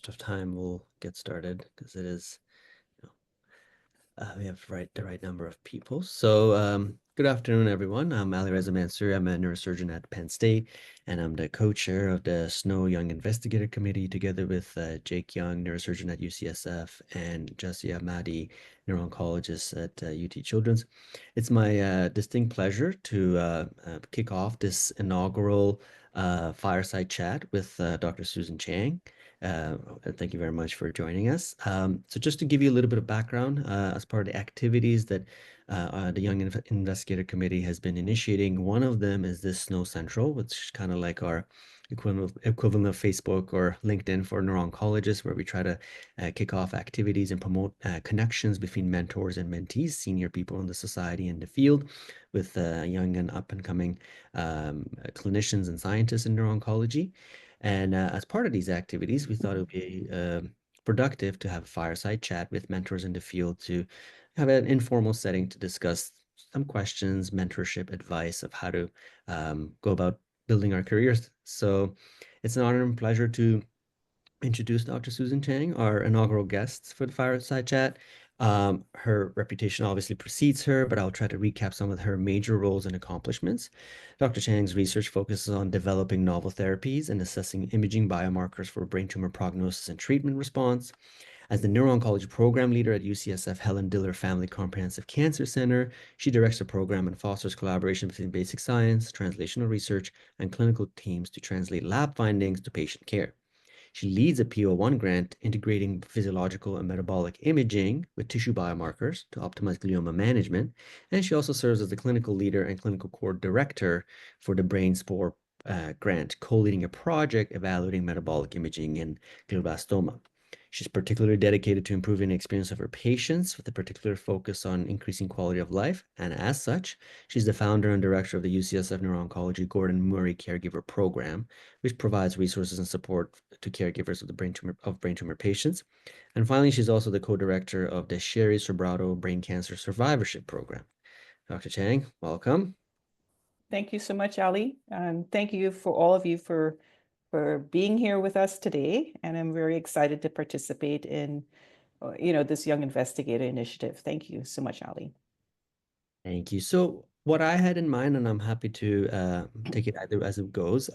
interest of time, we'll get started because it is, we have the right number of people. So good afternoon, everyone. I'm Ali Reza Mansour. I'm a neurosurgeon at Penn State, and I'm the co-chair of the SNO Young Investigator Committee, together with Jake Young, neurosurgeon at UCSF, and Jessie Ahmadi, neuro-oncologist at UT Children's. It's my distinct pleasure to kick off this inaugural fireside chat with Dr. Susan Chang. Thank you very much for joining us. So just to give you a little bit of background, as part of the activities that the Young Investigator Committee has been initiating, one of them is this SNO Central, which is kind of like our equivalent of Facebook or LinkedIn for neuro-oncologists, where we try to kick off activities and promote connections between mentors and mentees, senior people in the society and the field, with young and up-and-coming clinicians and scientists in neuro-oncology. And as part of these activities, we thought it would be productive to have a fireside chat with mentors in the field to have an informal setting to discuss some questions, mentorship advice of how to go about building our careers. So it's an honor and pleasure to introduce Dr. Susan Chang, our inaugural guest for the Fireside Chat. Her reputation obviously precedes her, but I'll try to recap some of her major roles and accomplishments. Dr. Chang's research focuses on developing novel therapies and assessing imaging biomarkers for brain tumor prognosis and treatment response. As the Neuro-Oncology Program Leader at UCSF Helen Diller Family Comprehensive Cancer Center, she directs the program and fosters collaboration between basic science, translational research, and clinical teams to translate lab findings to patient care. She leads a PO1 grant integrating physiological and metabolic imaging with tissue biomarkers to optimize glioma management. And she also serves as the clinical leader and clinical core director for the BrainSpore grant, co-leading a project evaluating metabolic imaging in glioblastoma. She's particularly dedicated to improving the experience of her patients, with a particular focus on increasing quality of life. And as such, she's the founder and director of the UCSF Neuro-Oncology Gordon Murray Caregiver Program, which provides resources and support to caregivers of brain tumor patients. And finally, she's also the co-director of the Sherry Sobrato Brain Cancer Survivorship Program. Dr. Chang, welcome. Thank you so much, Ali. And thank you for all of you for being here with us today. And I'm very excited to participate in, this Young Investigator Initiative. Thank you so much, Ali. Thank you. So what I had in mind, and I'm happy to take it either as it goes,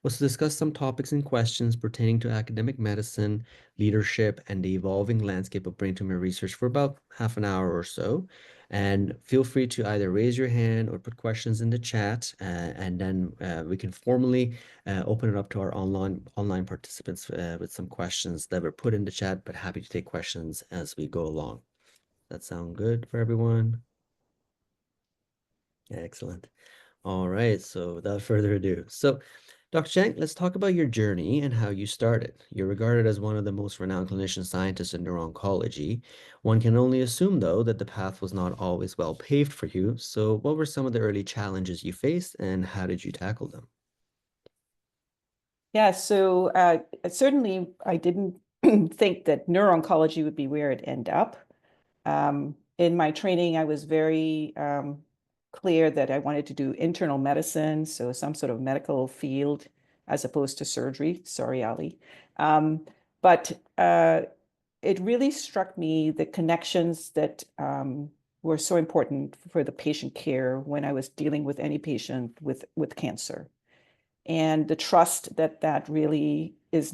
was to discuss some topics and questions pertaining to academic medicine, leadership, and the evolving landscape of brain tumor research for about half an hour or so. And feel free to either raise your hand or put questions in the chat, and then we can formally open it up to our online participants with some questions that were put in the chat, but happy to take questions as we go along. That sound good for everyone? Excellent. All right, so without further ado, so Dr. Chang, let's talk about your journey and how you started. You're regarded as one of the most renowned clinician scientists in neuro-oncology. One can only assume, though, that the path was not always well paved for you. So what were some of the early challenges you faced, and how did you tackle them? Yeah, so certainly I didn't think that neuro-oncology would be where it ended up. In my training, I was very clear that I wanted to do internal medicine, so some sort of medical field as opposed to surgery. Sorry, Ali. But it really struck me the connections that were so important for the patient care when I was dealing with any patient with cancer. And the trust that really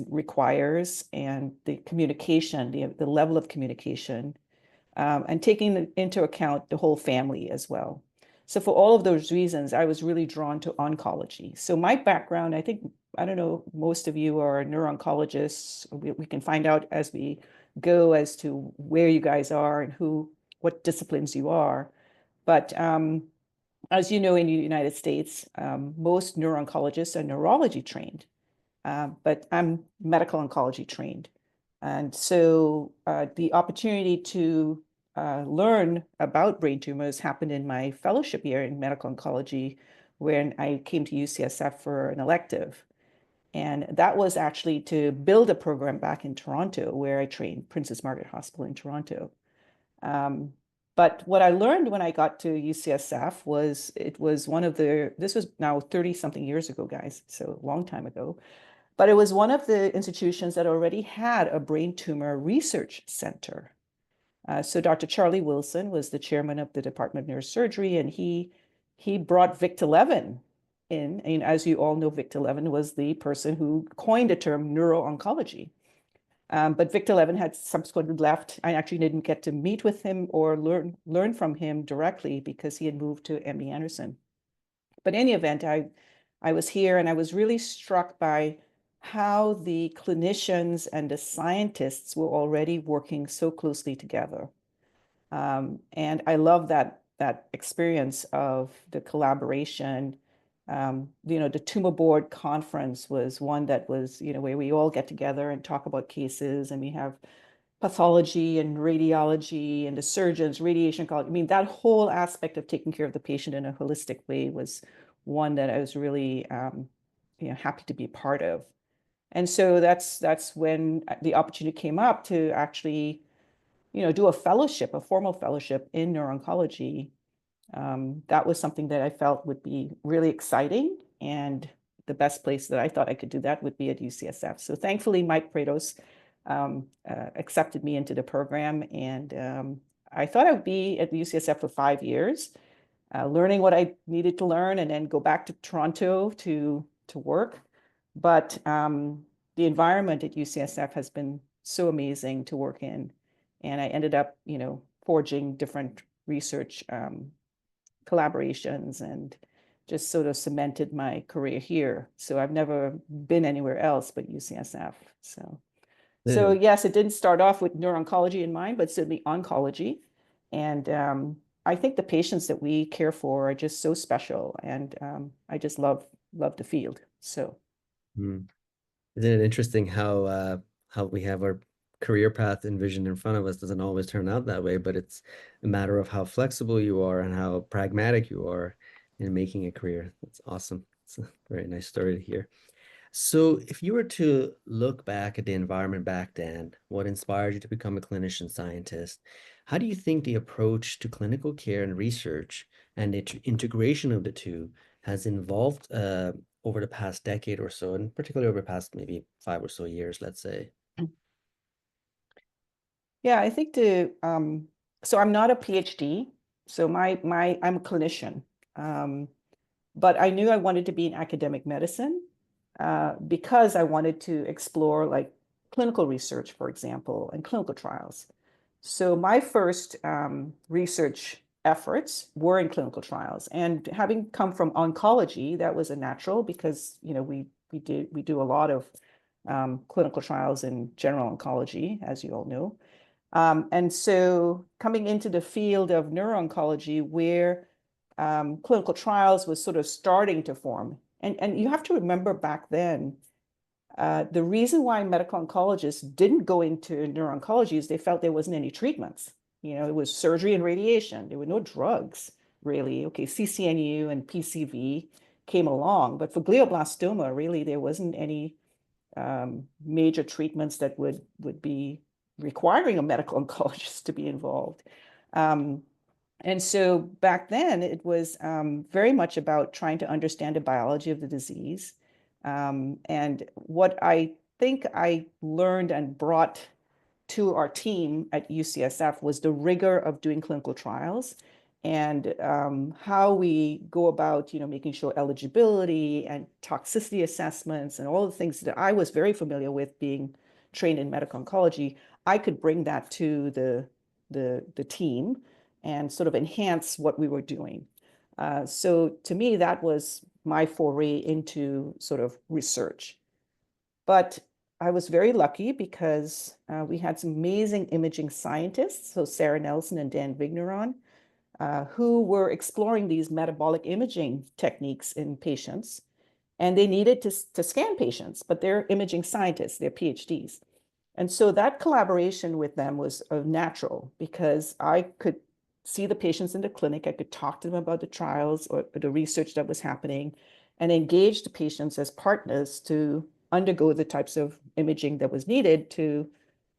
requires, and the communication, the level of communication, and taking into account the whole family as well. So for all of those reasons, I was really drawn to oncology. So my background, I don't know, most of you are neuro-oncologists. We can find out as we go as to where you guys are and what disciplines you are. But as you know, in the United States, most neuro-oncologists are neurology trained, but I'm medical oncology trained. And so the opportunity to learn about brain tumors happened in my fellowship year in medical oncology, when I came to UCSF for an elective. And that was actually to build a program back in Toronto, where I trained, Princess Margaret Hospital in Toronto. But what I learned when I got to UCSF was this was now 30 something years ago, guys, so a long time ago. But it was one of the institutions that already had a brain tumor research center. So Dr. Charlie Wilson was the chairman of the Department of Neurosurgery, and he brought Victor in. And as you all know, Victor was the person who coined the term neuro-oncology. But Victor had subsequently left. I actually didn't get to meet with him or learn from him directly because he had moved to MD Anderson. But in any event, I was here and I was really struck by how the clinicians and the scientists were already working so closely together. And I love that experience of the collaboration. The tumor board conference was one that was, where we all get together and talk about cases, and we have pathology and radiology and the surgeons, radiation oncology. I mean, that whole aspect of taking care of the patient in a holistic way was one that I was really, happy to be part of. And so that's when the opportunity came up to actually, do a fellowship, a formal fellowship in neuro-oncology. That was something that I felt would be really exciting, and the best place that I thought I could do that would be at UCSF. So thankfully, Mike Prados accepted me into the program, and I thought I would be at the UCSF for 5 years, learning what I needed to learn, and then go back to Toronto to work. But the environment at UCSF has been so amazing to work in, and I ended up, forging different research collaborations and just sort of cemented my career here. So I've never been anywhere else but UCSF. So Yeah. yes, it didn't start off with neuro-oncology in mind, but certainly oncology. And I think the patients that we care for are just so special, and I just love the field. So Mm. Isn't it interesting how we have our career path envisioned in front of us doesn't always turn out that way, but it's a matter of how flexible you are and how pragmatic you are in making a career. That's awesome. It's a very nice story to hear. So, if you were to look back at the environment back then, what inspired you to become a clinician scientist, how do you think the approach to clinical care and research and the integration of the two has evolved over the past decade or so, and particularly over the past maybe 5 or so years, let's say? yeah, I think so I'm not a PhD, so I'm a clinician. Um, but I knew I wanted to be in academic medicine because I wanted to explore like clinical research, for example, and clinical trials. So my first research efforts were in clinical trials, and having come from oncology, that was a natural because we do a lot of clinical trials in general oncology, as you all know. And so coming into the field of neuro-oncology, where clinical trials was sort of starting to form. And you have to remember back then, the reason why medical oncologists didn't go into neuro-oncology is they felt there wasn't any treatments. It was surgery and radiation. There were no drugs, really. Okay, CCNU and PCV came along, but for glioblastoma, really, there wasn't any major treatments that would be requiring a medical oncologist to be involved. Um, and so back then, it was very much about trying to understand the biology of the disease. And what I think I learned and brought to our team at UCSF was the rigor of doing clinical trials and how we go about, making sure eligibility and toxicity assessments and all the things that I was very familiar with being trained in medical oncology. I could bring that to the team and sort of enhance what we were doing. So to me, that was my foray into sort of research. But I was very lucky because we had some amazing imaging scientists, so Sarah Nelson and Dan Vigneron, who were exploring these metabolic imaging techniques in patients. And they needed to scan patients, but they're imaging scientists, they're PhDs. And so that collaboration with them was natural because I could see the patients in the clinic. I could talk to them about the trials or the research that was happening and engage the patients as partners to undergo the types of imaging that was needed to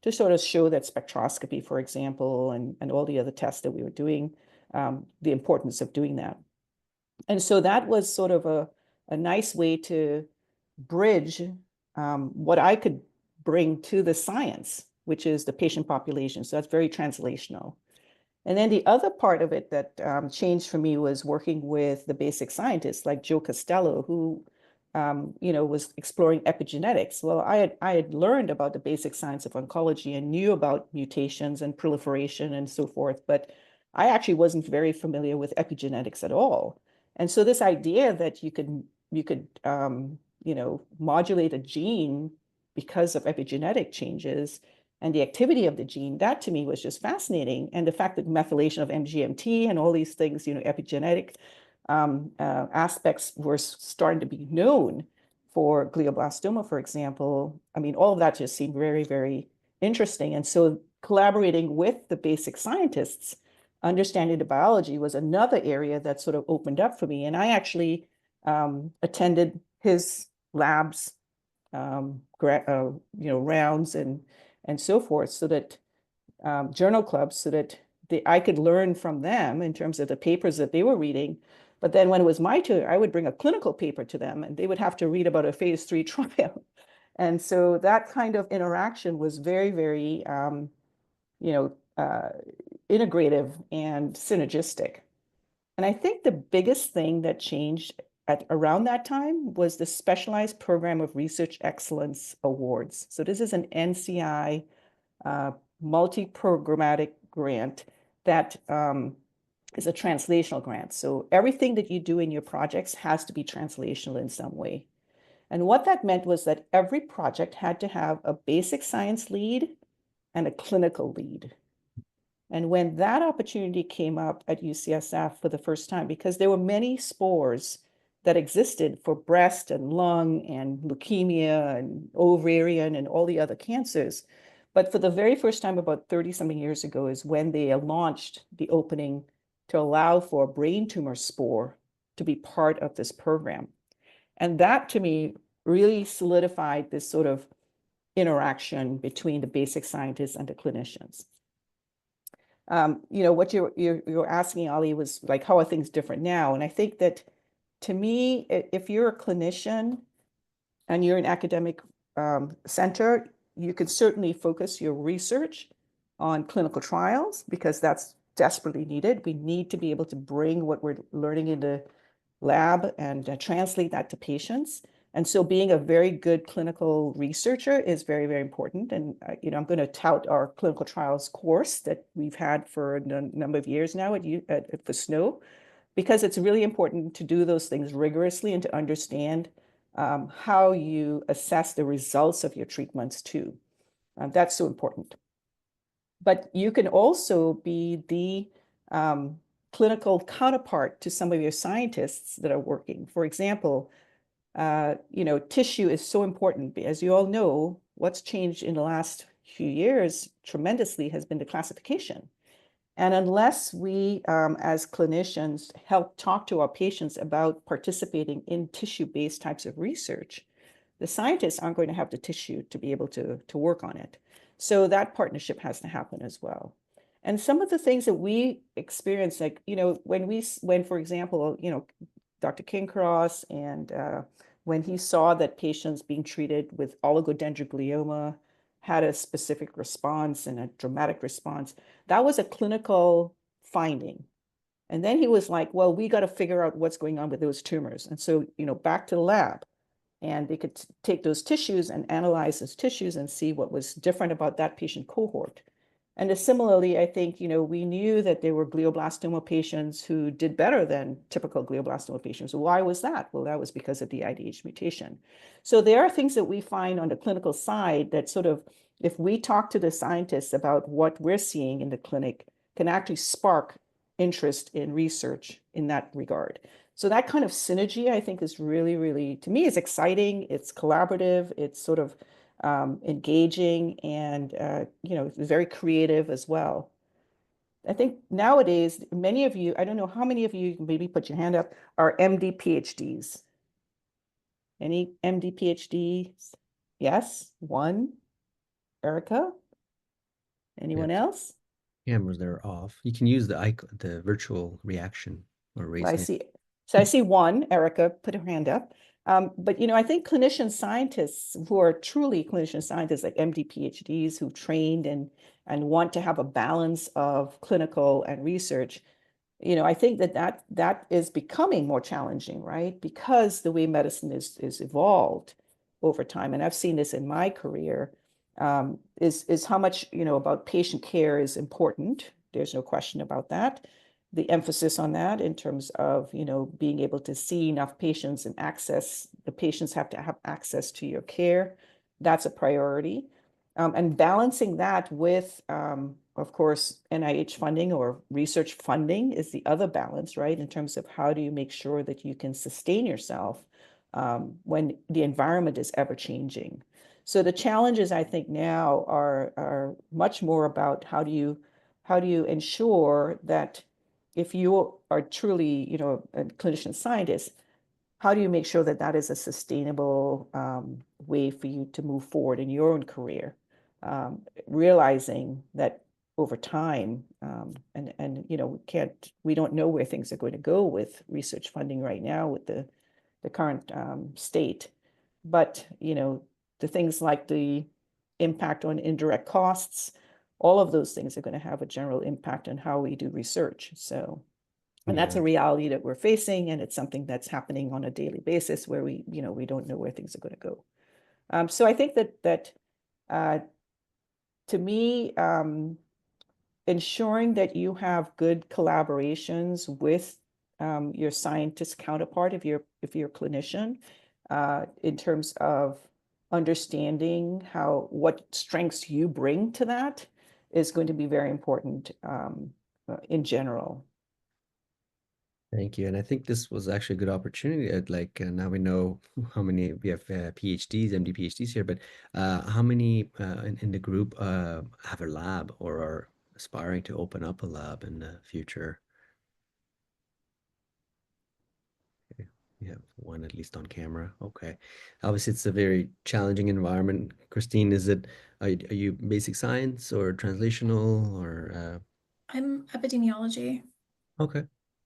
sort of show that spectroscopy, for example, and all the other tests that we were doing, the importance of doing that. And so that was sort of a nice way to bridge what I could bring to the science, which is the patient population. So that's very translational. And then the other part of it that changed for me was working with the basic scientists like Joe Costello, who was exploring epigenetics. Well, I had learned about the basic science of oncology and knew about mutations and proliferation and so forth, but I actually wasn't very familiar with epigenetics at all. And so this idea that you could modulate a gene because of epigenetic changes and the activity of the gene, that to me was just fascinating. And the fact that methylation of MGMT and all these things, epigenetic aspects were starting to be known for glioblastoma, for example. I mean, all of that just seemed very, very interesting. And so collaborating with the basic scientists, understanding the biology was another area that sort of opened up for me. And I actually attended his labs, rounds and so forth, so that journal clubs, so that I could learn from them in terms of the papers that they were reading. But then when it was my turn, I would bring a clinical paper to them and they would have to read about a phase 3 trial. And so that kind of interaction was very, very, you know, uh, integrative and synergistic. And I think the biggest thing that changed at around that time was the Specialized Program of Research Excellence Awards. So this is an NCI multi-programmatic grant that is a translational grant. So everything that you do in your projects has to be translational in some way. And what that meant was that every project had to have a basic science lead and a clinical lead. And when that opportunity came up at UCSF for the first time, because there were many spores that existed for breast and lung and leukemia and ovarian and all the other cancers. But for the very first time, about 30 something years ago, is when they launched the opening to allow for a brain tumor spore to be part of this program. And that to me really solidified this sort of interaction between the basic scientists and the clinicians. What you're asking, Ali, was like, how are things different now? And I think that to me, if you're a clinician and you're an academic center, you can certainly focus your research on clinical trials because that's desperately needed. We need to be able to bring what we're learning in the lab and translate that to patients. And so being a very good clinical researcher is very, very important. And, I'm going to tout our clinical trials course that we've had for a number of years now for SNO, because it's really important to do those things rigorously and to understand how you assess the results of your treatments too. That's so important. But you can also be the clinical counterpart to some of your scientists that are working. For example, tissue is so important. As you all know, what's changed in the last few years tremendously has been the classification. And unless we, as clinicians, help talk to our patients about participating in tissue-based types of research, the scientists aren't going to have the tissue to be able to work on it. So that partnership has to happen as well. And some of the things that we experience, like, when, for example, Dr. King-Cross and when he saw that patients being treated with oligodendroglioma had a specific response and a dramatic response, that was a clinical finding. And then he was like, well, we got to figure out what's going on with those tumors. And so, back to the lab. And they could take those tissues and analyze those tissues and see what was different about that patient cohort. And similarly, I think, we knew that there were glioblastoma patients who did better than typical glioblastoma patients. Why was that? Well, that was because of the IDH mutation. So there are things that we find on the clinical side that sort of, if we talk to the scientists about what we're seeing in the clinic, can actually spark interest in research in that regard. So that kind of synergy, I think, is really, really, to me, is exciting. It's collaborative. It's sort of engaging and, very creative as well. I think nowadays, many of you, I don't know how many of you, maybe put your hand up, are MD PhDs. Any MD PhDs? Yes, one. Erica? Anyone Yes. else? Cameras that are off. You can use the virtual reaction or raise I hand. see. So I see one, Erica, put her hand up. But I think clinician scientists who are truly clinician scientists, like MD, PhDs, who trained and want to have a balance of clinical and research, I think that is becoming more challenging, right? Because the way medicine is evolved over time, and I've seen this in my career, is how much, about patient care is important. There's no question about that. The emphasis on that in terms of, being able to see enough patients and the patients have to have access to your care. That's a priority. And balancing that with, of course, NIH funding or research funding is the other balance, right? In terms of how do you make sure that you can sustain yourself when the environment is ever changing. So the challenges, I think, now are much more about how do you ensure that if you are truly, a clinician scientist, how do you make sure that that is a sustainable way for you to move forward in your own career, realizing that over time, and we don't know where things are going to go with research funding right now with the current state, but the things like the impact on indirect costs, all of those things are going to have a general impact on how we do research. So, and that's Yeah. a reality that we're facing, and it's something that's happening on a daily basis where we don't know where things are going to go. So I think that uh, to me, ensuring that you have good collaborations with your scientist counterpart, if you're a clinician, in terms of understanding what strengths you bring to that is going to be very important in general. Thank you. And I think this was actually a good opportunity. Now we know how many we have PhDs, MD PhDs here, but how many in the group have a lab or are aspiring to open up a lab in the future? Okay. We have one at least on camera. Okay. Obviously, it's a very challenging environment. Christine, are you basic science or translational or I'm epidemiology. okay.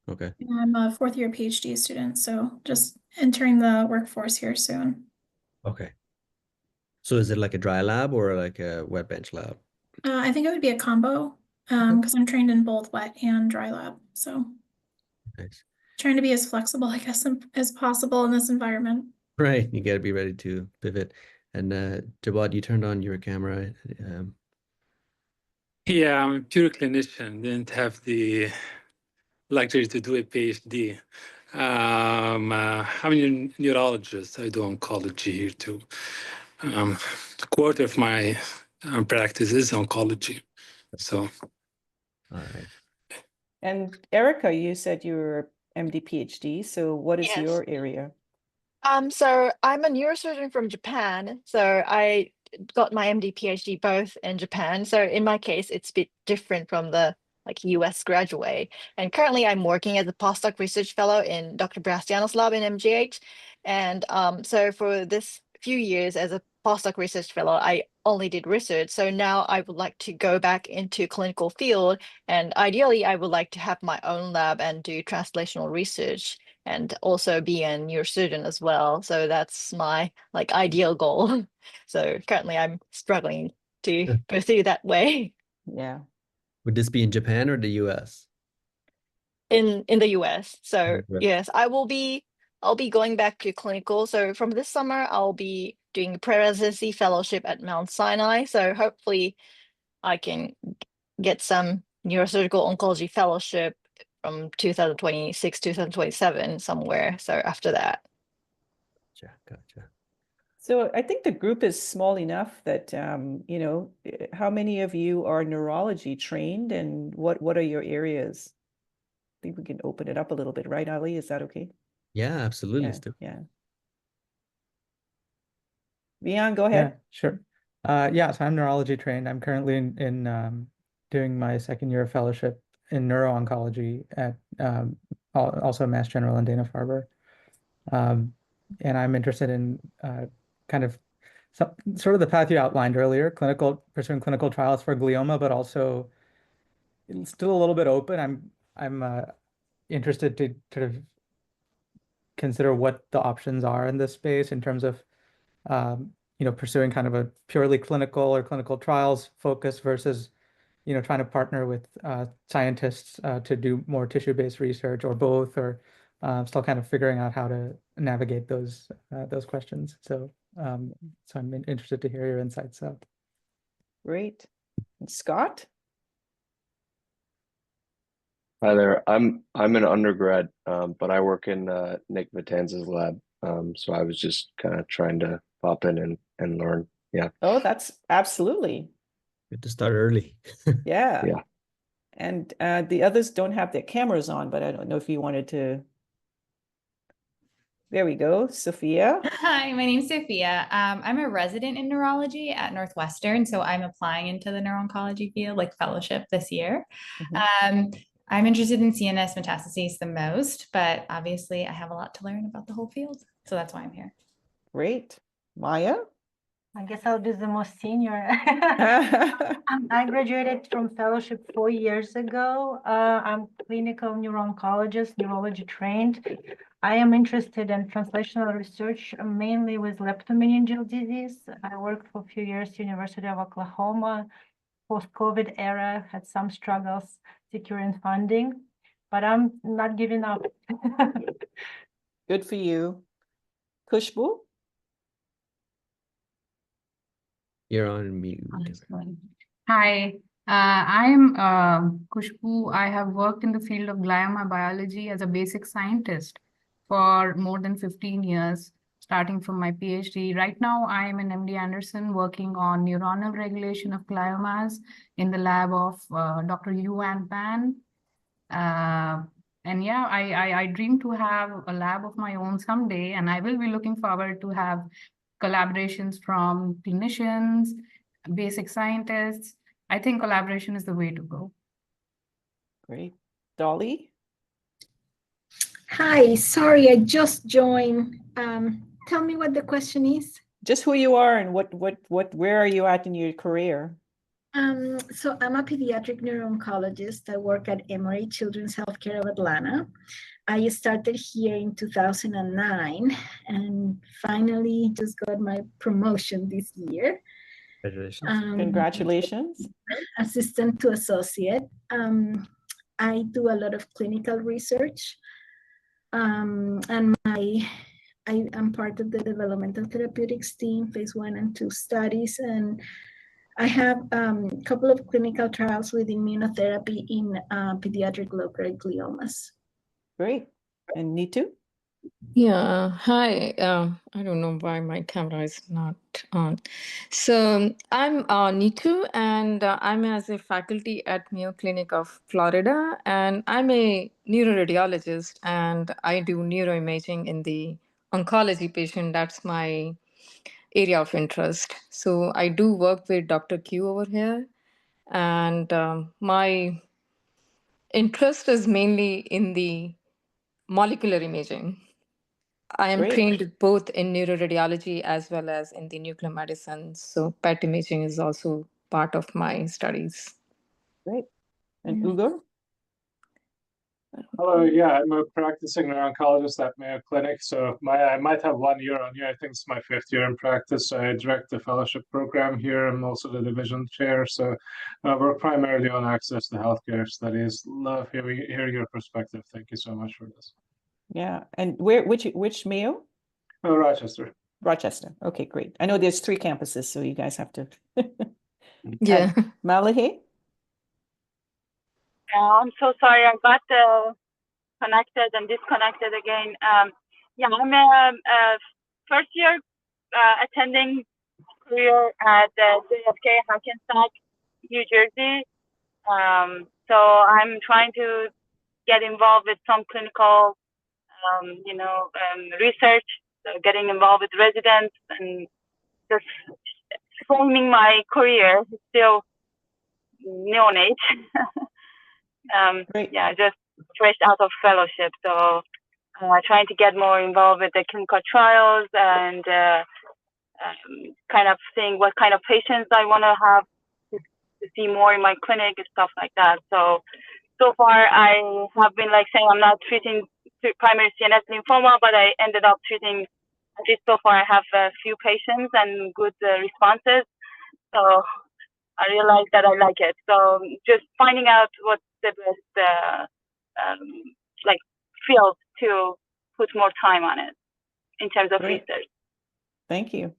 Okay. And I'm a fourth year PhD student, so just entering the workforce here soon. Okay. So is it like a dry lab or like a wet bench lab? I think it would be a combo Okay. because I'm trained in both wet and dry lab. So Nice. trying to be as flexible, I guess, as possible in this environment. Right. You got to be ready to pivot. And Jabad, you turned on your camera. Um, Yeah, I'm a pure clinician, didn't have the luxury to do a PhD. I'm a neurologist. I do oncology here too. A quarter of my practice is oncology. So, all right. And Erica, you said you were MD PhD. So what is Yes. your area? So I'm a neurosurgeon from Japan. So I got my MD, PhD both in Japan. So in my case, it's a bit different from the US graduate. And currently I'm working as a postdoc research fellow in Dr. Brastiano's lab in MGH. And so for this few years as a postdoc research fellow, I only did research. So now I would like to go back into clinical field. And ideally, I would like to have my own lab and do translational research and also be a neurosurgeon as well. So that's my ideal goal. So currently I'm struggling to Yeah. pursue that way Yeah. Would this be in Japan or the US? in the US. So Right. yes, I'll be going back to clinical. So from this summer I'll be doing pre-residency fellowship at Mount Sinai. So hopefully I can get some neurosurgical oncology fellowship from 2026, 2027 somewhere. So after that. Gotcha. Gotcha. So I think the group is small enough that, how many of you are neurology trained and what are your areas? I think we can open it up a little bit, right, Ali? Is that okay? Yeah, absolutely. Yeah, yeah. Vian, go Yeah, ahead. sure. Yeah, so I'm neurology trained. I'm currently in doing my second year of fellowship in neuro-oncology at also Mass General and Dana-Farber. And I'm interested in kind of sort of the path you outlined earlier, pursuing clinical trials for glioma, but also it's still a little bit open. I'm interested to sort of consider what the options are in this space in terms of pursuing kind of a purely clinical or clinical trials focus versus trying to partner with scientists to do more tissue-based research or both, or still kind of figuring out how to navigate those questions. So I'm interested to hear your insights. So Great. And Scott? Hi there. I'm an undergrad, but I work in Nick Vitanza's lab. So I was just kind of trying to pop in and learn. Yeah. Oh, that's absolutely. Good to start early. Yeah. Yeah. And the others don't have their cameras on, but I don't know if you wanted to. There we go. Sophia. Hi, my name's Sophia. I'm a resident in neurology at Northwestern, so I'm applying into the neuro-oncology field, like fellowship this year. I'm interested in CNS metastases the most, but obviously I have a lot to learn about the whole field, so that's why I'm here. Great. Maya? I guess I'll do the most senior. I graduated from fellowship 4 years ago. I'm clinical neuro-oncologist, neurology trained. I am interested in translational research, mainly with leptomeningeal disease. I worked for a few years, University of Oklahoma, post-COVID era, had some struggles securing funding, but I'm not giving up. Good for you. Kushbu? You're on mute. Hi, I'm Kushbu. I have worked in the field of glioma biology as a basic scientist for more than 15 years, starting from my PhD. Right now, I am in MD Anderson working on neuronal regulation of gliomas in the lab of Dr. Yuan Pan. And yeah, I dream to have a lab of my own someday, and I will be looking forward to have collaborations from clinicians, basic scientists. I think collaboration is the way to go. Great. Dolly? Hi, sorry, I just joined. Tell me what the question is. Just who you are and where are you at in your career? So I'm a pediatric neuro-oncologist. I work at Emory Children's Healthcare of Atlanta. I started here in 2009 and finally just got my promotion this year. Congratulations. Congratulations. Assistant to associate. I do a lot of clinical research, and I'm part of the developmental therapeutics team, phase 1 and 2 studies, and I have a couple of clinical trials with immunotherapy in pediatric low-grade gliomas. Great. And Neetu? Yeah, hi. I don't know why my camera is not on. So I'm Neetu, and I'm as a faculty at Mayo Clinic of Florida, and I'm a neuroradiologist, and I do neuroimaging in the oncology patient. That's my area of interest. So I do work with Dr. Q over here, and my interest is mainly in the molecular imaging. I am trained both in neuroradiology as well as in the nuclear medicine. So PET imaging is also part of my studies. Great. And Ugo? Hello, yeah, I'm a practicing neuro-oncologist at Mayo Clinic. So I might have 1 year on here. I think it's my 5th year in practice. I direct the fellowship program here. I'm also the division chair. So I work primarily on access to healthcare studies. Love hearing your perspective. Thank you so much for this. Yeah. And which Mayo? Oh, Rochester. Rochester. Okay, great. I know there's 3 campuses, so you guys have to. Yeah. Malahi? I'm so sorry. I got connected and disconnected again. Yeah, I'm a first year attending career at JFK Hackensack, New Jersey. So I'm trying to get involved with some clinical, research, so getting involved with residents and just forming my career. It's still neonate. Yeah, just fresh out of fellowship. So trying to get more involved with the clinical trials and kind of seeing what kind of patients I want to have to see more in my clinic and stuff like that. So far I have been like saying I'm not treating primary CNS lymphoma, but I ended up treating, at least so far, I have a few patients and good responses. So I realized that I like it. So just finding out what's the best like field to put more time on it in terms of Great. research. Thank you.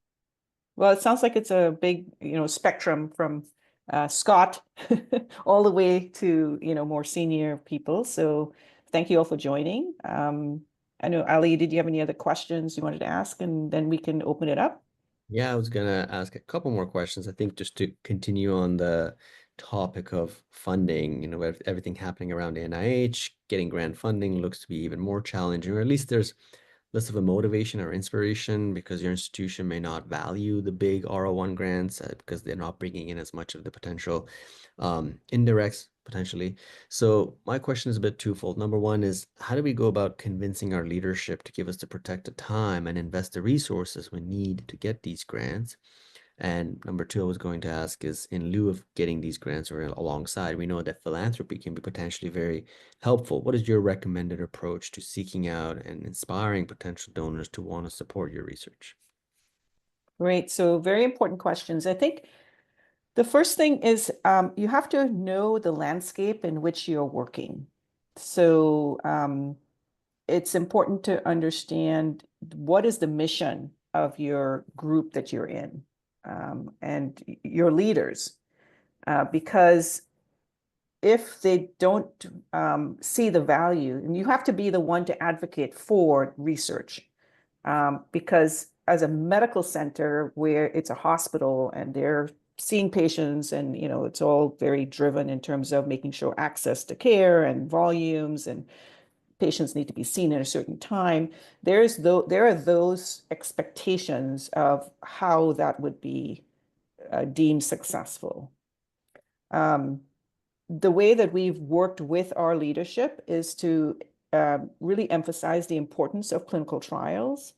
Well, it sounds like it's a big, spectrum from Scott all the way to, more senior people. So thank you all for joining. I know, Ali, did you have any other questions you wanted to ask? And then we can open it up. Yeah, I was gonna ask a couple more questions. I think just to continue on the topic of funding, with everything happening around NIH, getting grant funding looks to be even more challenging, or at least there's less of a motivation or inspiration because your institution may not value the big R01 grants because they're not bringing in as much of the potential indirects potentially. So my question is a bit twofold. Number one is, how do we go about convincing our leadership to give us the protected time and invest the resources we need to get these grants? And number two, I was going to ask is, in lieu of getting these grants or alongside, we know that philanthropy can be potentially very helpful. What is your recommended approach to seeking out and inspiring potential donors to want to support your research? Great. So very important questions. I think the first thing is you have to know the landscape in which you're working. So it's important to understand what is the mission of your group that you're in and your leaders, because if they don't see the value, and you have to be the one to advocate for research, because as a medical center where it's a hospital and they're seeing patients and it's all very driven in terms of making sure access to care and volumes and patients need to be seen at a certain time. There are those expectations of how that would be deemed successful. The way that we've worked with our leadership is to really emphasize the importance of clinical trials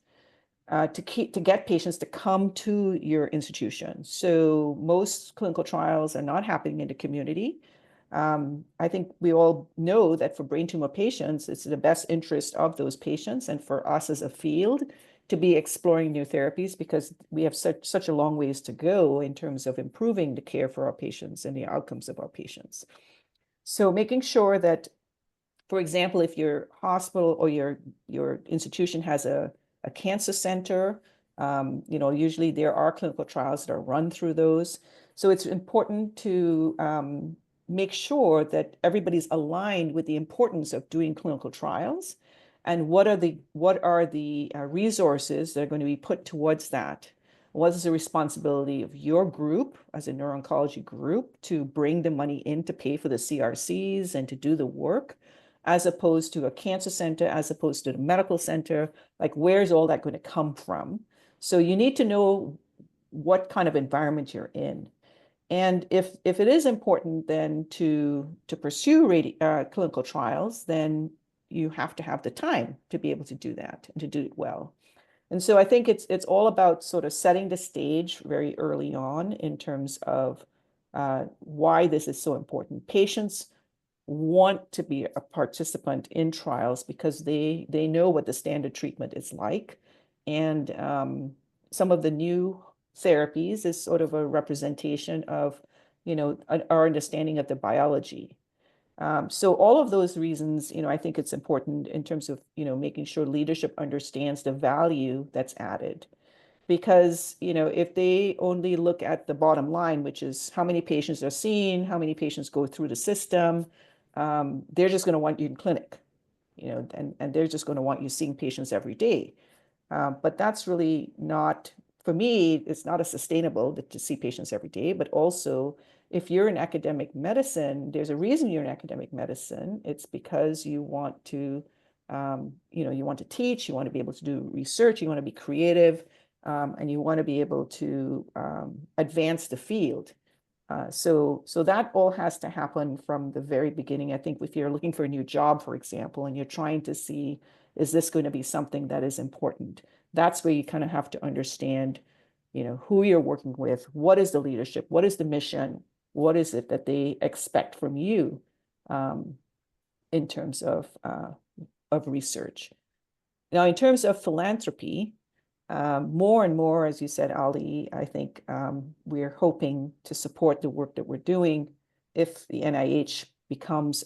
to get patients to come to your institution. So most clinical trials are not happening in the community. I think we all know that for brain tumor patients, it's in the best interest of those patients and for us as a field to be exploring new therapies, because we have such a long ways to go in terms of improving the care for our patients and the outcomes of our patients. So making sure that, for example, if your hospital or your institution has a cancer center, usually there are clinical trials that are run through those. So it's important to make sure that everybody's aligned with the importance of doing clinical trials and what are the resources that are going to be put towards that. What is the responsibility of your group as a neuro-oncology group to bring the money in to pay for the CRCs and to do the work, as opposed to a cancer center, as opposed to the medical center? Like, where's all that going to come from? So you need to know what kind of environment you're in. And if it is important then to pursue clinical trials, then you have to have the time to be able to do that and to do it well. And so I think it's all about sort of setting the stage very early on in terms of why this is so important. Patients want to be a participant in trials because they know what the standard treatment is like. And some of the new therapies is sort of a representation of, our understanding of the biology. So all of those reasons, I think it's important in terms of, making sure leadership understands the value that's added. Because, if they only look at the bottom line, which is how many patients are seen, how many patients go through the system, they're just going to want you in clinic, and they're just going to want you seeing patients every day. But that's really not, for me, it's not sustainable to see patients every day. But also, if you're in academic medicine, there's a reason you're in academic medicine. It's because you want to, you want to teach, you want to be able to do research, you want to be creative, and you want to be able to advance the field. So that all has to happen from the very beginning. I think if you're looking for a new job, for example, and you're trying to see, is this going to be something that is important? That's where you kind of have to understand, who you're working with, what is the leadership, what is the mission, what is it that they expect from you in terms of of research. Now, in terms of philanthropy, more and more, as you said, Ali, I think we're hoping to support the work that we're doing if the NIH becomes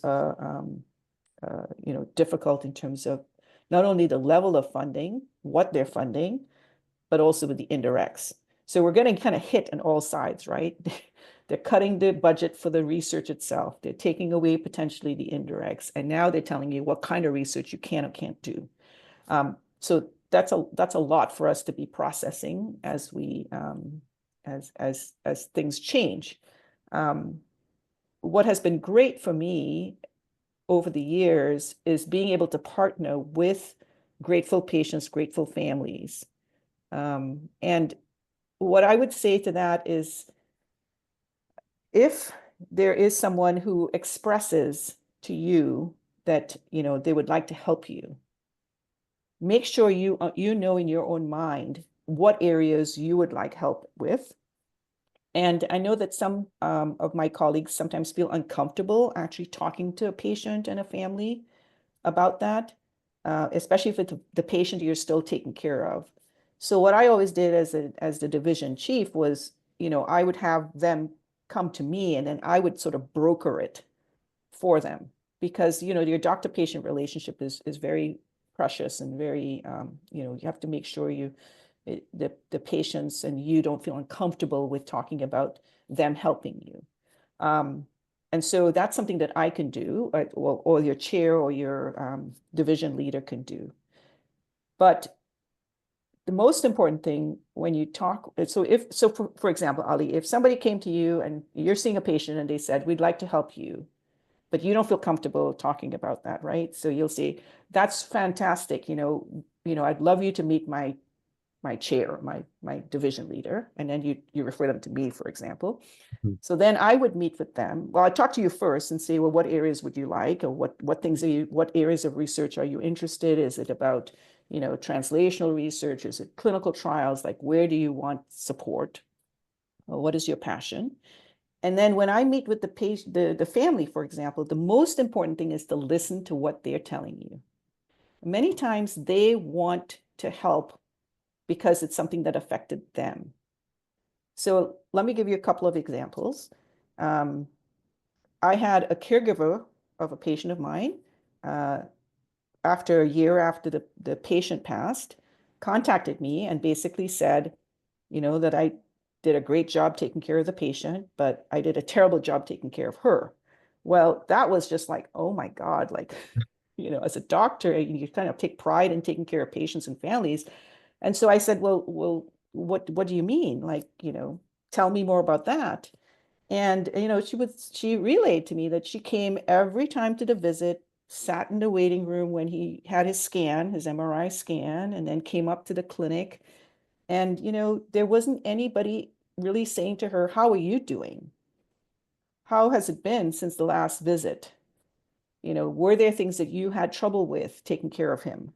difficult in terms of not only the level of funding, what they're funding, but also with the indirects. So we're getting kind of hit on all sides, right? They're cutting the budget for the research itself. They're taking away potentially the indirects. And now they're telling you what kind of research you can or can't do. So that's a lot for us to be processing as we as things change. What has been great for me over the years is being able to partner with grateful patients, grateful families. And what I would say to that is, if there is someone who expresses to you that, they would like to help you, make sure you know in your own mind what areas you would like help with. And I know that some of my colleagues sometimes feel uncomfortable actually talking to a patient and a family about that, especially if it's the patient you're still taking care of. So what I always did as the division chief was, I would have them come to me, and then I would sort of broker it for them, because your doctor-patient relationship is very precious and very you have to make sure the patients and you don't feel uncomfortable with talking about them helping you. And so that's something that I can do, or your chair or your division leader can do. But the most important thing when you talk, for example, Ali, if somebody came to you and you're seeing a patient and they said, we'd like to help you, but you don't feel comfortable talking about that, right? So you'll say, that's fantastic. I'd love you to meet my chair, my division leader. And then you refer them to me, for example. Mm-hmm. So then I would meet with them. Well, I'd talk to you first and say, well, what areas would you like? Or what areas of research are you interested? Is it about, translational research? Is it clinical trials? Like, where do you want support? Or what is your passion? And then when I meet with the patient, the family, for example, the most important thing is to listen to what they're telling you. Many times they want to help because it's something that affected them. So let me give you a couple of examples. I had a caregiver of a patient of mine, after a year after the patient passed, contacted me and basically said, that I did a great job taking care of the patient, but I did a terrible job taking care of her. Well, that was just like, oh my God, like, as a doctor, you kind of take pride in taking care of patients and families. And so I said, well, what do you mean? Like, tell me more about that. And, she relayed to me that she came every time to the visit, sat in the waiting room when he had his scan, his MRI scan, and then came up to the clinic. And, there wasn't anybody really saying to her, how are you doing? How has it been since the last visit? Were there things that you had trouble with taking care of him?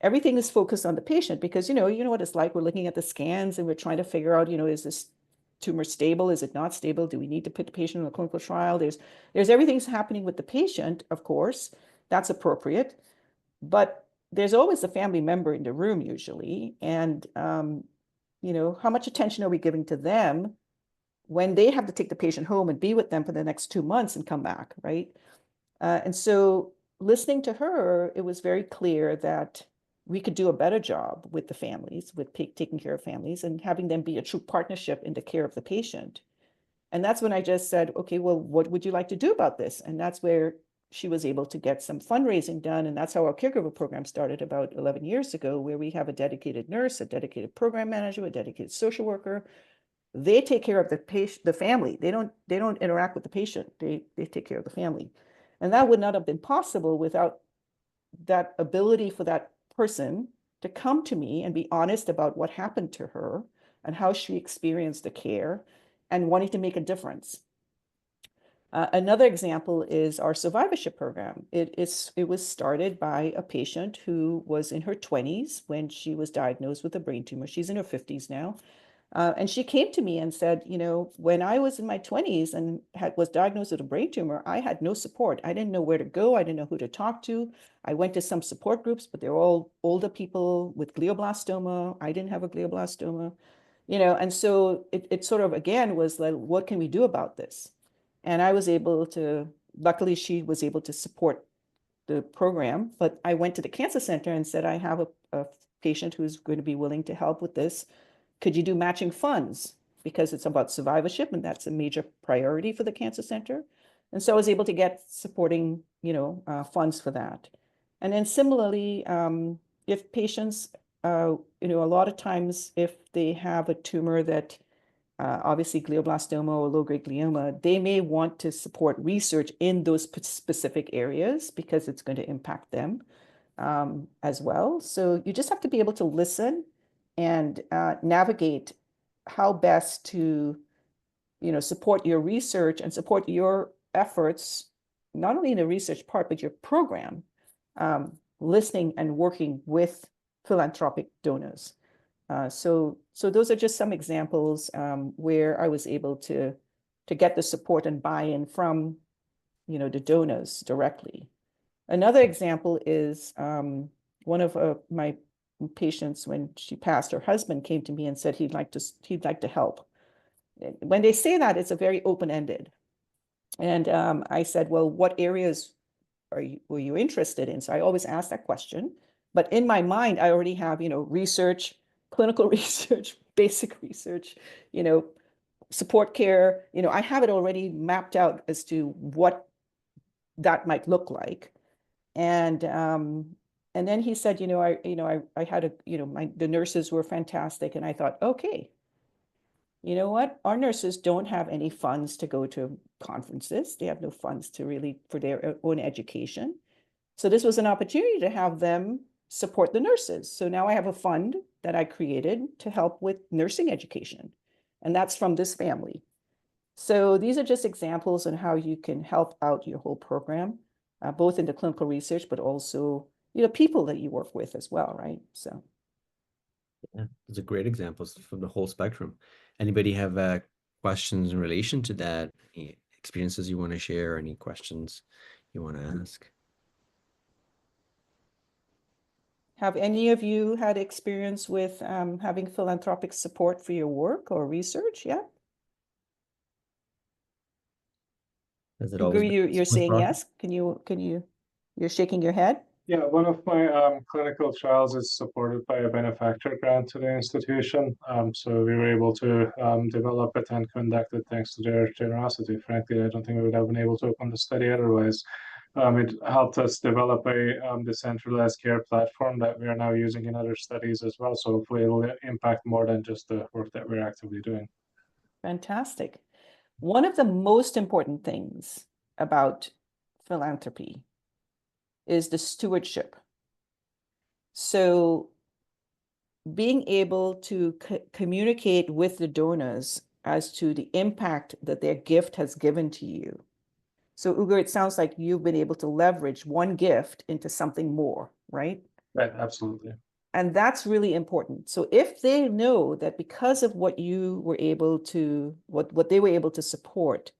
Everything is focused on the patient because, you know what it's like. We're looking at the scans and we're trying to figure out, is this tumor stable? Is it not stable? Do we need to put the patient in a clinical trial? There's everything's happening with the patient, of course. That's appropriate. But there's always a family member in the room usually. And, how much attention are we giving to them when they have to take the patient home and be with them for the next 2 months and come back, right? And so listening to her, it was very clear that we could do a better job with the families, with taking care of families and having them be a true partnership in the care of the patient. And that's when I just said, okay, well, what would you like to do about this? And that's where she was able to get some fundraising done. And that's how our caregiver program started about 11 years ago, where we have a dedicated nurse, a dedicated program manager, a dedicated social worker. They take care of the patient, the family. They don't interact with the patient. They take care of the family. And that would not have been possible without that ability for that person to come to me and be honest about what happened to her and how she experienced the care and wanting to make a difference. Another example is our survivorship program. It was started by a patient who was in her 20s when she was diagnosed with a brain tumor. She's in her 50s now. And she came to me and said, you know, when I was in my 20s and was diagnosed with a brain tumor, I had no support. I didn't know where to go. I didn't know who to talk to. I went to some support groups, but they were all older people with glioblastoma. I didn't have a glioblastoma, you know, and so it sort of, again, was like, what can we do about this? And I was able to, luckily she was able to support the program, but I went to the cancer center and said, I have a patient who's going to be willing to help with this. Could you do matching funds? Because it's about survivorship, and that's a major priority for the cancer center. And so I was able to get supporting, you know, funds for that. And then similarly, if patients, you know, a lot of times if they have a tumor that obviously glioblastoma or low-grade glioma, they may want to support research in those specific areas because it's going to impact them as well. So you just have to be able to listen and navigate how best to, you know, support your research and support your efforts, not only in the research part, but your program, listening and working with philanthropic donors. So those are just some examples where I was able to get the support and buy-in from, you know, the donors directly. Another example is one of my patients, when she passed, her husband came to me and said he'd like to help. When they say that, it's a very open-ended. And I said, well, what areas were you interested in? So I always ask that question. But in my mind, I already have, you know, research, clinical research, basic research, you know, support care. You know, I have it already mapped out as to what that might look like. And then he said, I had the nurses were fantastic. And I thought, okay, you know what? Our nurses don't have any funds to go to conferences. They have no funds to really for their own education. So this was an opportunity to have them support the nurses. So now I have a fund that I created to help with nursing education. And that's from this family. So these are just examples on how you can help out your whole program, both in the clinical research, but also, you know, people that you work with as well, right? So. Yeah, those are great examples from the whole spectrum. Anybody have questions in relation to that? Any experiences you want to share? Any questions you want to ask? Have any of you had experience with having philanthropic support for your work or research yet? Has it always been you're saying process? yes? You're shaking your head? Yeah, one of my clinical trials is supported by a benefactor grant to the institution. So we were able to develop it and conduct it thanks to their generosity. Frankly, I don't think we would have been able to open the study otherwise. It helped us develop a decentralized care platform that we are now using in other studies as well. So hopefully it'll impact more than just the work that we're actively doing. Fantastic. One of the most important things about philanthropy is the stewardship. So being able to communicate with the donors as to the impact that their gift has given to you. So Ugur, it sounds like you've been able to leverage one gift into something more, right? Right, absolutely. And that's really important. So if they know that because of what you were able to, what they were able to support,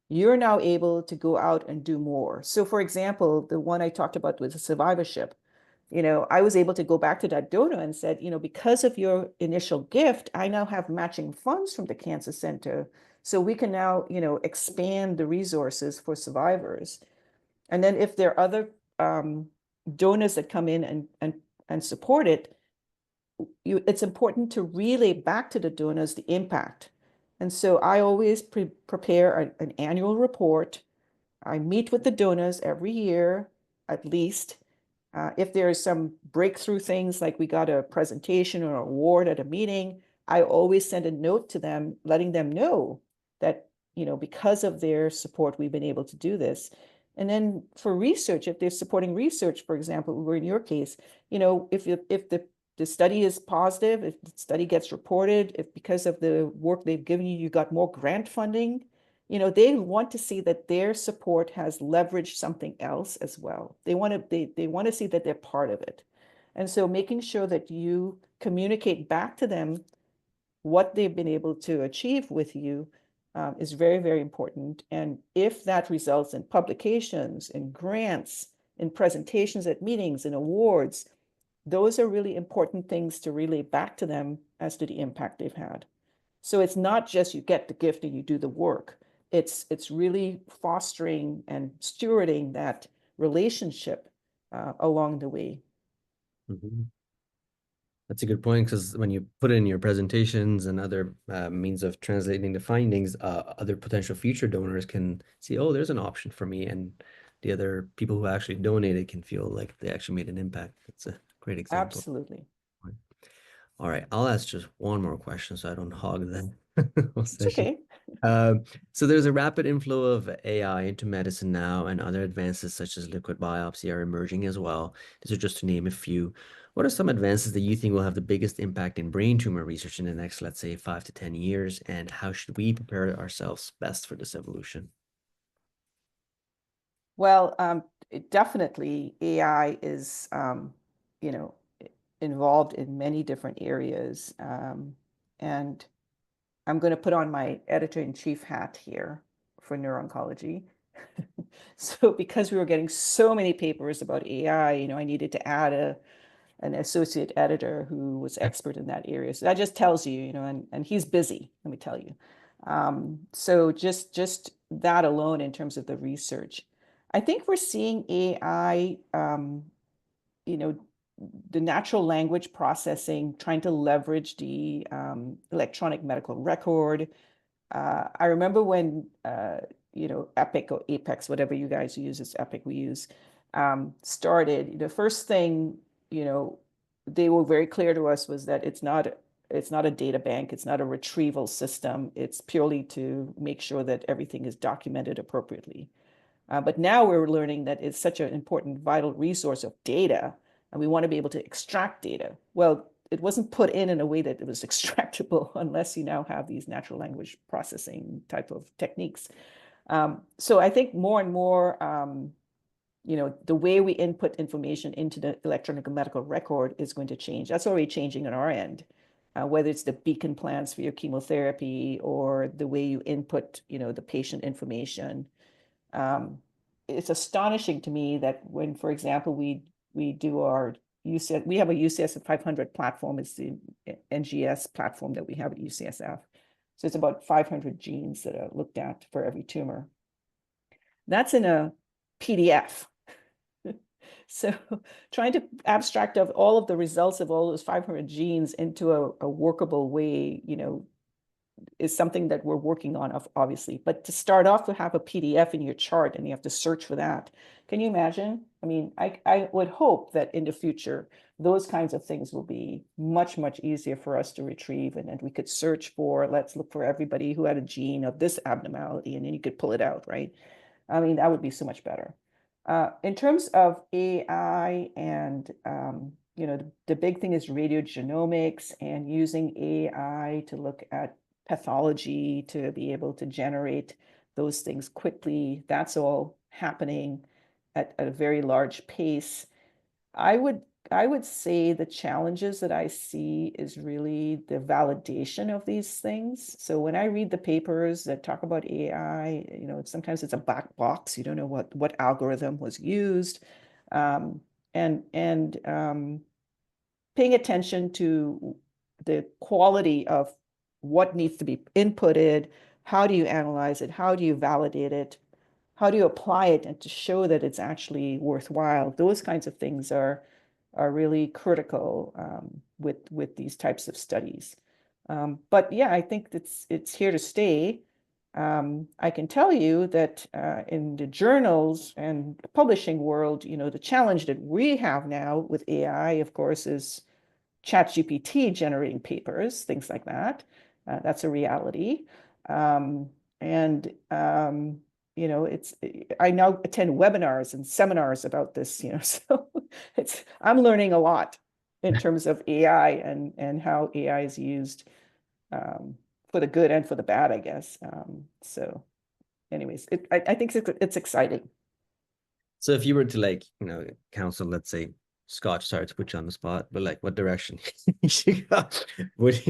you're now able to go out and do more. So for example, the one I talked about with the survivorship, you know, I was able to go back to that donor and said, you know, because of your initial gift, I now have matching funds from the cancer center. So we can now, you know, expand the resources for survivors. And then if there are other donors that come in and support it, it's important to relay back to the donors the impact. And so I always prepare an annual report. I meet with the donors every year, at least. If there's some breakthrough things, like we got a presentation or an award at a meeting, I always send a note to them, letting them know that, you know, because of their support, we've been able to do this. And then for research, if they're supporting research, for example, we're in your case, you know, if the study is positive, if the study gets reported, if because of the work they've given you, you got more grant funding, you know, they want to see that their support has leveraged something else as well. They want to see that they're part of it. And so making sure that you communicate back to them what they've been able to achieve with you is very, very important. And if that results in publications, in grants, in presentations at meetings, in awards, those are really important things to relay back to them as to the impact they've had. So it's not just you get the gift and you do the work. It's really fostering and stewarding that relationship along the way. Mm-hmm. That's a good point, because when you put it in your presentations and other means of translating the findings, other potential future donors can see, oh, there's an option for me, and the other people who actually donated can feel like they actually made an impact. That's a great example. Absolutely. All right, I'll ask just one more question so I don't hog the whole It's session. okay. So there's a rapid inflow of AI into medicine now, and other advances such as liquid biopsy are emerging as well. These are just to name a few. What are some advances that you think will have the biggest impact in brain tumor research in the next, let's say, 5 to 10 years, and how should we prepare ourselves best for this evolution? Well, definitely AI is, involved in many different areas. And I'm going to put on my editor-in-chief hat here for Neuro-Oncology. So because we were getting so many papers about AI, I needed to add an associate editor who was expert in that area. So that just tells you, and he's busy, let me tell you. So just that alone in terms of the research. I think we're seeing AI, the natural language processing, trying to leverage the electronic medical record. I remember when, Epic or Apex, whatever you guys use, it's Epic we use, started. The first thing, they were very clear to us was that it's not a data bank, it's not a retrieval system, it's purely to make sure that everything is documented appropriately. But now we're learning that it's such an important, vital resource of data, and we want to be able to extract data. Well, it wasn't put in a way that it was extractable unless you now have these natural language processing type of techniques. So I think more and more, the way we input information into the electronic medical record is going to change. That's already changing on our end, whether it's the beacon plans for your chemotherapy or the way you input, the patient information. It's astonishing to me that when, for example, we do our UCS, we have a UCSF 500 platform. It's the NGS platform that we have at UCSF. So it's about 500 genes that are looked at for every tumor. That's in a PDF. So trying to abstract of all of the results of all those 500 genes into a workable way, is something that we're working on, obviously. But to start off to have a PDF in your chart and you have to search for that. Can you imagine? I mean, I would hope that in the future, those kinds of things will be much, much easier for us to retrieve. And then we could search for, let's look for everybody who had a gene of this abnormality, and then you could pull it out, right? I mean, that would be so much better. In terms of AI and, the big thing is radiogenomics and using AI to look at pathology to be able to generate those things quickly. That's all happening at a very large pace. I would say the challenges that I see is really the validation of these things. So when I read the papers that talk about AI, sometimes it's a black box. You don't know what algorithm was used, and paying attention to the quality of what needs to be inputted, how do you analyze it, how do you validate it, how do you apply it, and to show that it's actually worthwhile. Those kinds of things are really critical with these types of studies. But yeah, I think it's here to stay. I can tell you that in the journals and publishing world, the challenge that we have now with AI, of course, is ChatGPT generating papers, things like that. That's a reality. I now attend webinars and seminars about this, so I'm learning a lot in terms of AI and how AI is used for the good and for the bad, I guess. So anyways, I think it's exciting. So if you were to counsel, let's say, Scott, sorry to put you on the spot, but like what direction you should go? Would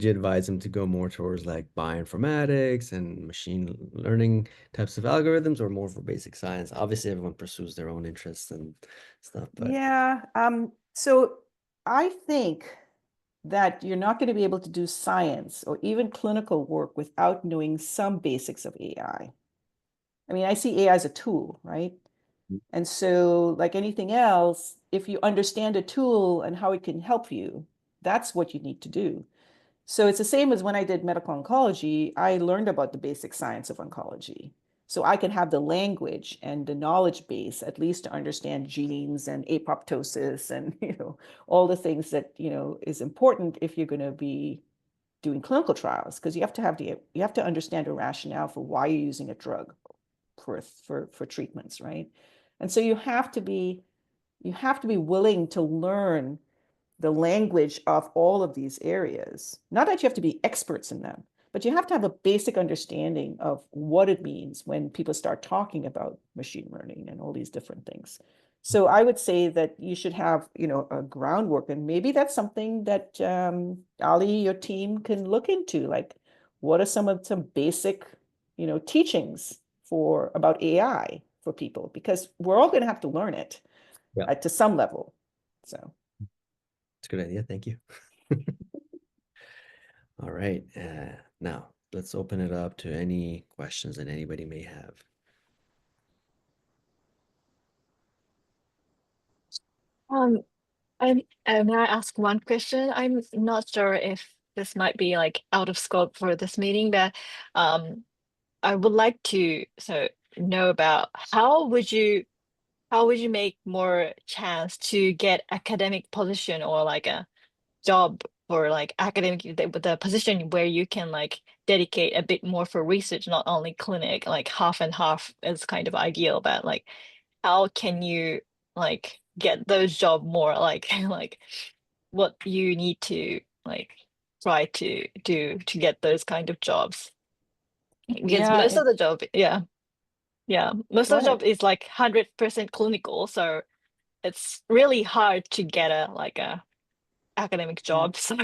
you advise him to go more towards like bioinformatics and machine learning types of algorithms, or more for basic science? Obviously, everyone pursues their own interests and stuff, but Yeah. So I think that you're not going to be able to do science or even clinical work without knowing some basics of AI. I mean, I see AI as a tool, right? And so, like anything else, if you understand a tool and how it can help you, that's what you need to do. So it's the same as when I did medical oncology, I learned about the basic science of oncology. So I can have the language and the knowledge base, at least to understand genes and apoptosis and, all the things that, is important if you're going to be doing clinical trials, because you have to understand the rationale for why you're using a drug for treatments, right? And so you have to be willing to learn the language of all of these areas. Not that you have to be experts in them, but you have to have a basic understanding of what it means when people start talking about machine learning and all these different things. So I would say that you should have, a groundwork, and maybe that's something that Ali, your team, can look into. Like, what are some basic, teachings about AI for people? Because we're all going to have to learn it yeah, to some level. So. it's a good idea. Thank you. All right. Now let's open it up to any questions that anybody may have. May I ask one question? I'm not sure if this might be like out of scope for this meeting, but I would like to know about how would you make more chance to get academic position or like a job for like academic the position where you can like dedicate a bit more for research, not only clinic, like half and half is kind of ideal, but like how can you like get those job more like like what you need to like try to do to get those kind of jobs? Because most Yeah, of the job, most go of the ahead. job is like 100% clinical, so it's really hard to get a academic Yeah. job. So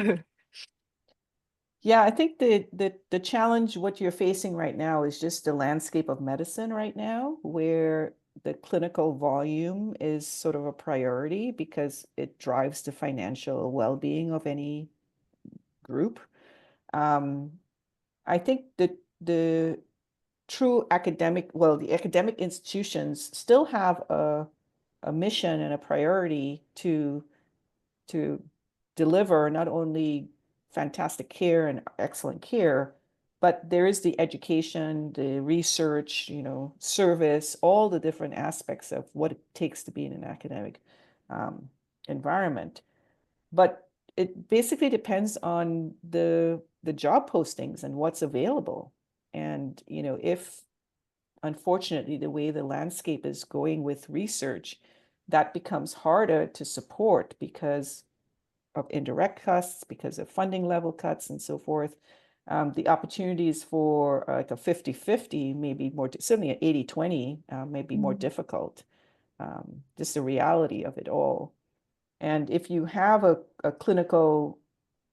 Yeah, I think the challenge, what you're facing right now, is just the landscape of medicine right now, where the clinical volume is sort of a priority because it drives the financial well-being of any group. I think that the the academic institutions still have a mission and a priority to deliver not only fantastic care and excellent care, but there is the education, the research, service, all the different aspects of what it takes to be in an academic environment. But it basically depends on the job postings and what's available. And, if unfortunately the way the landscape is going with research, that becomes harder to support because of indirect costs, because of funding level cuts and so forth. The opportunities for like a 50-50 may be more, certainly an 80-20 may be more difficult. Just the reality of it all. And if you have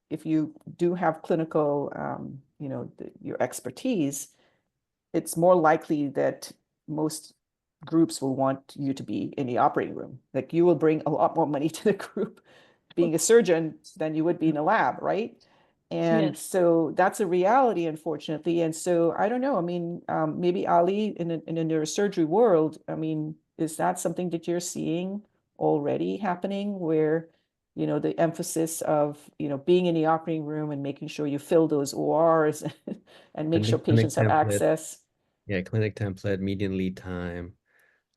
if you do have clinical, your expertise, it's more likely that most groups will want you to be in the operating room. Like, you will bring a lot more money to the group being a surgeon than you would be in a lab, right? And yes. so that's a reality, unfortunately. And so I don't know. I mean, maybe Ali, in a neurosurgery world, I mean, is that something that you're seeing already happening, where, the emphasis of, being in the operating room and making sure you fill those ORs and make And the sure clinic patients have template, access? yeah, clinic template, median lead time,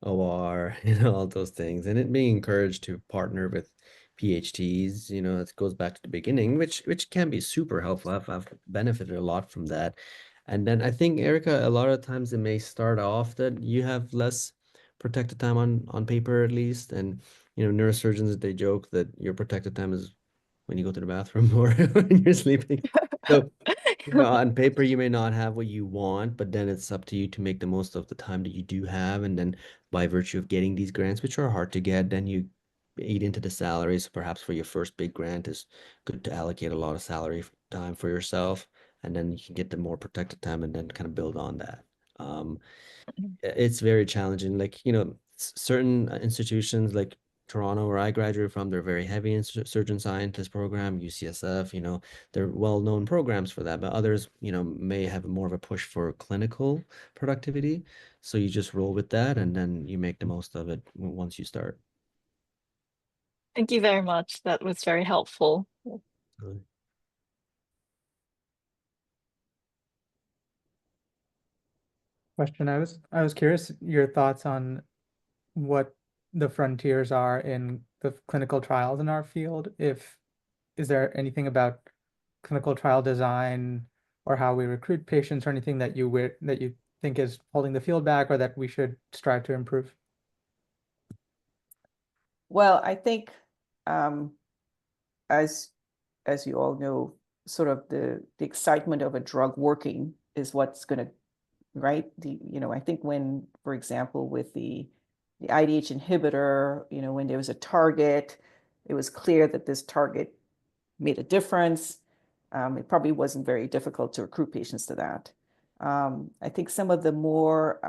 OR, all those things, and it being encouraged to partner with PhDs, it goes back to the beginning, which can be super helpful. I've benefited a lot from that. And then I think, Erica, a lot of times it may start off that you have less protected time on paper at least. And neurosurgeons, they joke that your protected time is when you go to the bathroom or when you're sleeping. So on paper, you may not have what you want, but then it's up to you to make the most of the time that you do have. And then by virtue of getting these grants, which are hard to get, then you eat into the salaries. Perhaps for your first big grant, is good to allocate a lot of salary time for yourself, and then you can get the more protected time and then kind of build on that. It's very challenging. Like, certain institutions like Toronto, where I graduated from, they're very heavy in surgeon scientist program, UCSF, they're well-known programs for that, but others, may have more of a push for clinical productivity. So you just roll with that and then you make the most of it once you start. Thank you very much. That was very helpful. Question. I was curious your thoughts on what the frontiers are in the clinical trials in our field. Is there anything about clinical trial design or how we recruit patients or anything that you think is holding the field back or that we should strive to improve? Well, I think as you all know, sort of the excitement of a drug working is what's going to, right? I think when, for example, with the IDH inhibitor, when there was a target, it was clear that this target made a difference. It probably wasn't very difficult to recruit patients to that. I think some of the more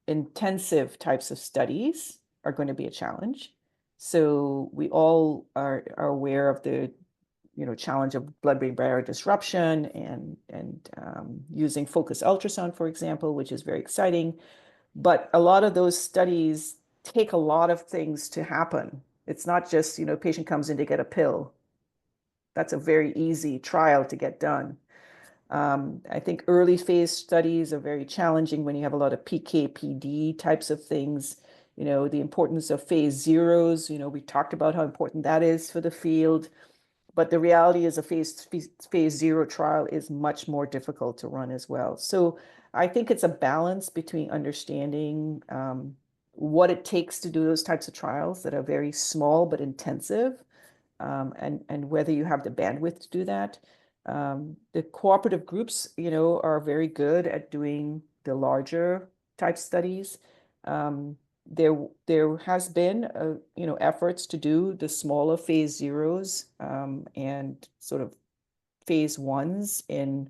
intensive types of studies are going to be a challenge. So we all are aware of the challenge of blood-brain barrier disruption and using focused ultrasound, for example, which is very exciting. But a lot of those studies take a lot of things to happen. It's not just, patient comes in to get a pill. That's a very easy trial to get done. I think early phase studies are very challenging when you have a lot of PK/PD types of things. The importance of phase zeros, we talked about how important that is for the field. But the reality is a phase zero trial is much more difficult to run as well. So I think it's a balance between understanding what it takes to do those types of trials that are very small but intensive, and whether you have the bandwidth to do that. The cooperative groups, are very good at doing the larger type studies. There has been, efforts to do the smaller phase zeros and sort of phase ones in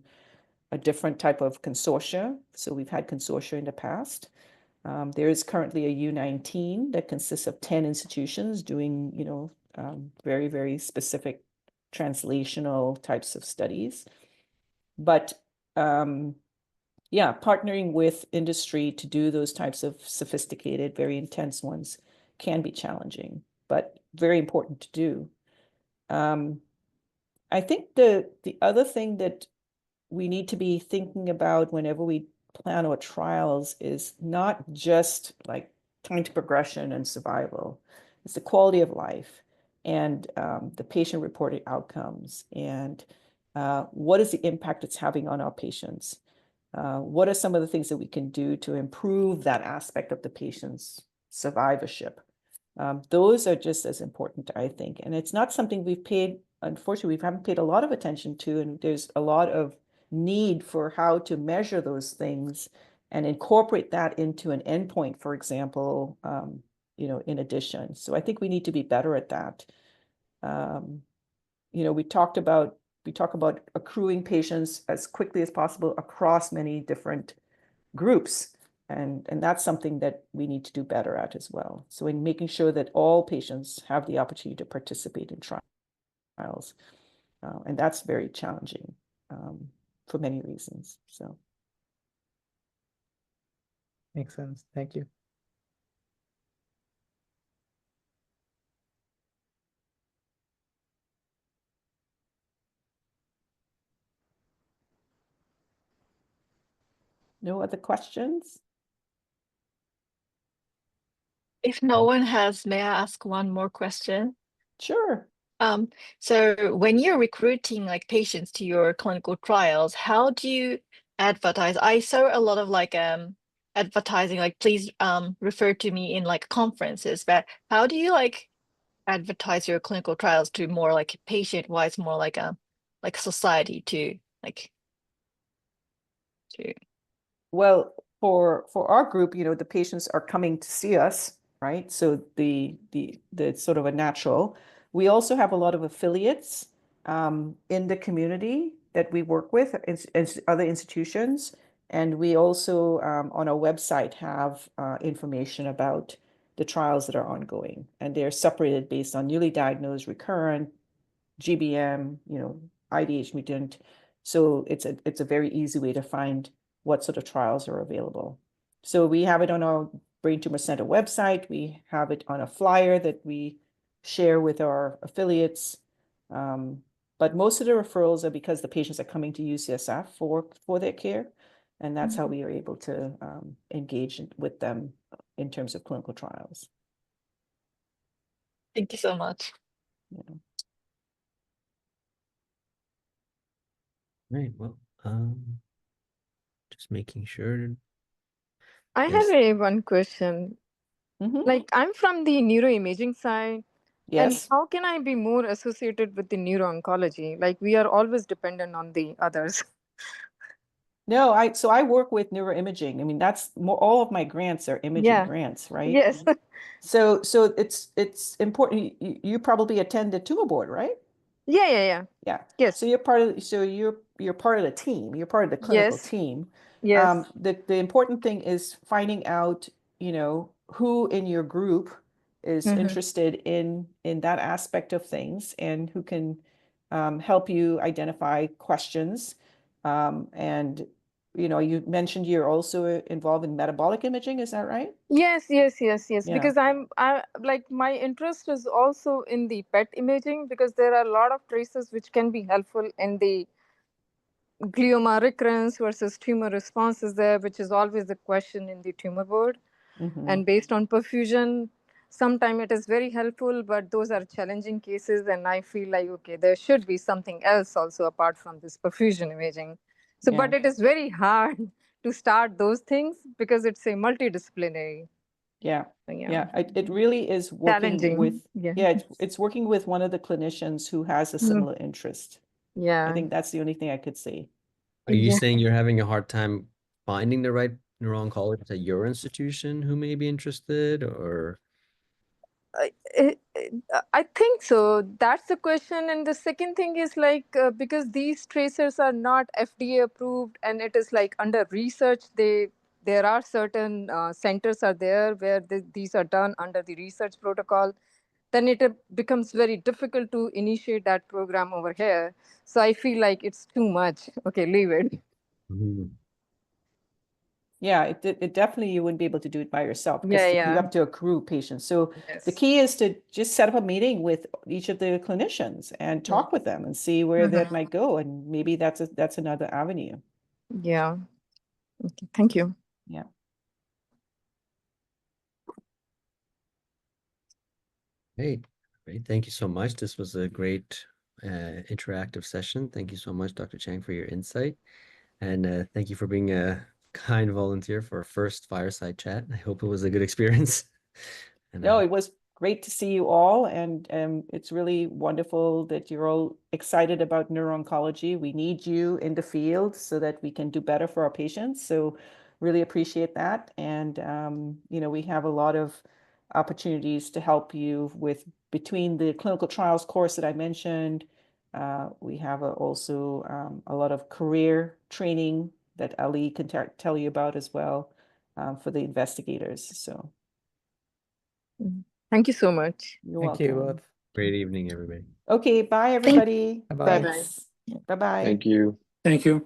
a different type of consortia. So we've had consortia in the past. There is currently a U19 that consists of 10 institutions doing, very, very specific translational types of studies. But yeah, partnering with industry to do those types of sophisticated, very intense ones can be challenging, but very important to do. I think the other thing that we need to be thinking about whenever we plan our trials is not just like time to progression and survival. It's the quality of life and the patient-reported outcomes and what is the impact it's having on our patients. What are some of the things that we can do to improve that aspect of the patient's survivorship? Those are just as important, I think. And it's not something unfortunately, we haven't paid a lot of attention to, and there's a lot of need for how to measure those things and incorporate that into an endpoint, for example, in addition. So I think we need to be better at that. We talk about accruing patients as quickly as possible across many different groups. And that's something that we need to do better at as well. So in making sure that all patients have the opportunity to participate in trials. And that's very challenging for many reasons. So. Makes sense. Thank you. No other questions? If no one has, may I ask one more question? Sure. So when you're recruiting like patients to your clinical trials, how do you advertise? I saw a lot of like advertising, like please refer to me in like conferences, but how do you like advertise your clinical trials to more like patient-wise, more like society to like to Well, for our group, the patients are coming to see us right? So the sort of a natural. We also have a lot of affiliates in the community that we work with, other institutions. And we also, on our website, have information about the trials that are ongoing. And they're separated based on newly diagnosed, recurrent, GBM, IDH mutant. So it's a very easy way to find what sort of trials are available. So we have it on our Brain Tumor Center website. We have it on a flyer that we share with our affiliates. But most of the referrals are because the patients are coming to UCSF for their care. And that's how we are able to engage with them in terms of clinical trials. Thank you so much. Yeah. Right. Well, just making sure. I have one question. Like, I'm from the neuroimaging side. And Yes. how can I be more associated with the neuro-oncology? Like, we are always dependent on the others. No, so I work with neuroimaging. I mean, that's all of my grants are imaging Yeah. grants, right? Yes. So it's important. You probably attend the tumor board, right? Yeah. Yeah. Yes. So you're part of the team. You're part of the clinical Yes. team. Yes. The important thing is finding out, who in your group is interested in that aspect of things and who can help you identify questions. And you mentioned you're also involved in metabolic imaging, is that right? Yes. Yeah. Because I like, my interest is also in the PET imaging, because there are a lot of traces which can be helpful in the glioma recurrence versus tumor responses there, which is always the question in the tumor board. And based on perfusion, sometimes it is very helpful, but those are challenging cases. And I feel like, okay, there should be something else also apart from this perfusion imaging. So, but it is very hard to start those things because it's a multidisciplinary. Yeah. It really is working Challenging. with, it's working with one of the clinicians who has a similar interest. Yeah. I think that's the only thing I could say. Are you saying you're having a hard time finding the right neuro-oncologist at your institution who may be interested, or? I think so. That's the question. And the second thing is like, because these tracers are not FDA approved and it is like under research, there are certain centers are there where these are done under the research protocol. Then it becomes very difficult to initiate that program over here. So I feel like it's too much. Okay, leave it. Yeah, it definitely, you wouldn't be able to do it by yourself because you have to accrue patients. So the key is to just set up a meeting with each of the clinicians and talk with them and see where that might go. And maybe that's another avenue. Yeah. Okay. Thank you. Yeah. Great. Thank you so much. This was a great interactive session. Thank you so much, Dr. Chang, for your insight. And thank you for being a kind volunteer for our first fireside chat. I hope it was a good experience. No, it was great to see you all. And it's really wonderful that you're all excited about neuro-oncology. We need you in the field so that we can do better for our patients. So really appreciate that. And, we have a lot of opportunities to help you with between the clinical trials course that I mentioned. We have also a lot of career training that Ali can tell you about as well for the investigators. So thank you so much. you're Thank welcome. you both. Great evening, everybody. Okay, bye everybody. Bye-bye. Thanks. Bye-bye. Thank you. Thank you.